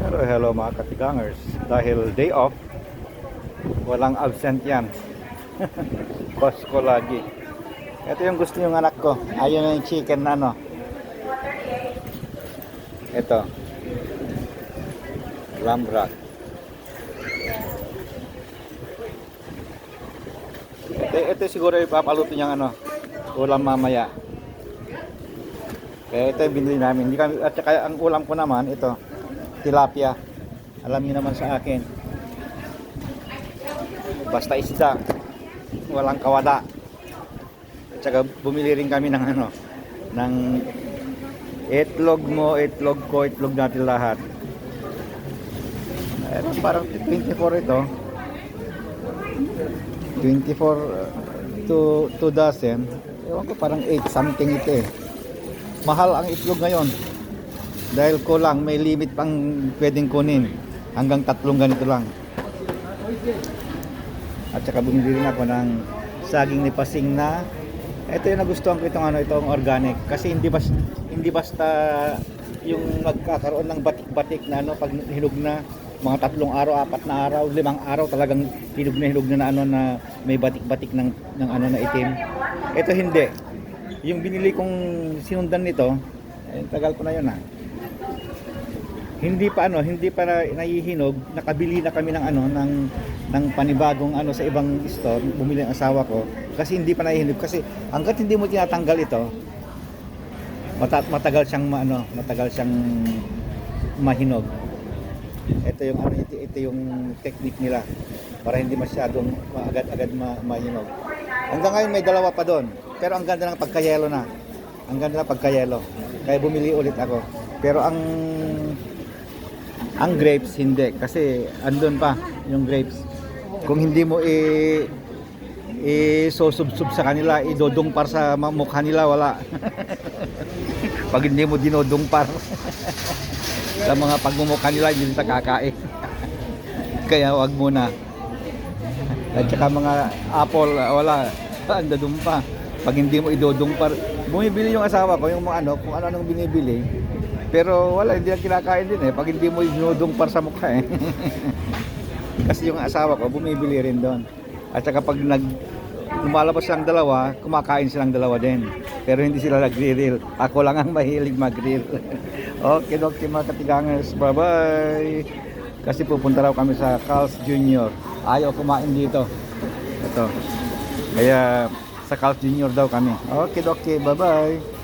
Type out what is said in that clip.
Hello mga katigangers. Dahil day off, walang absent yan. Costco lagi. Ito yung gusto yung anak ko. Ayaw na yung chicken na ano. Ito. Lamb rack. Ito siguro ipapaluto niyang ano, ulam mamaya. Kaya ito yung binili namin. Hindi kami, at saka ang ulam ko naman, ito, tilapia. Alam niyo naman sa akin. Basta isda. Walang kawada. At saka bumili rin kami ng ano, ng itlog mo, itlog ko, itlog natin lahat. Ayun, parang 24 ito. 24 to dozen. Ewan ko, parang 8 something ito eh. Mahal ang itlog ngayon. Dahil kulang, may limit pang pwedeng kunin. Hanggang 3 ganito lang. At saka bumili rin ako ng saging ni Pasing na ito yung nagustuhan ko itong organic kasi hindi basta yung magkakaroon ng batik-batik na ano pag hinog na mga 3 araw, 4 na araw, 5 araw talagang hinog na ano na may batik-batik ng ano na itim. Ito hindi. Yung binili kong sinundan nito, tagal ko na yun ha. Hindi pa nahihinog, nakabili na kami ng ano ng panibagong ano sa ibang store, bumili ang asawa ko kasi hindi pa nahihinog kasi hangga't hindi mo tinatanggal ito, matagal siyang mahinog. Ito yung ano, ito yung technique nila para hindi masyadong agad-agad mahinog. Hanggang ngayon may dalawa pa doon. Pero ang ganda ng pagkayelo na. Ang ganda ng pagkayelo. Kaya bumili ulit ako. Pero ang grapes hindi kasi andun pa yung grapes. Kung hindi mo isusubsub sa kanila, idodungpar sa mukha nila, wala. Pag hindi mo dinodungpar sa mga pagmumukha nila, hindi nila kakain. Kaya wag muna. At saka mga apple, wala. Andun pa. Pag hindi mo idodungpar, bumibili yung asawa ko, yung mga ano, kung ano-anong binibili. Pero wala, hindi lang kinakain din eh. Pag hindi mo dinodungpar sa mukha eh. Kasi yung asawa ko, bumibili rin doon. At saka pag lumalabas silang dalawa, kumakain silang dalawa din. Pero hindi sila nagre-reel. Ako lang ang mahilig mag-reel. Okay, mga katigangers. Bye-bye. Kasi pupunta raw kami sa Carl's Jr. Ayaw kumain dito. Ito. Kaya sa Carl's Jr. daw kami. Okay, bye-bye.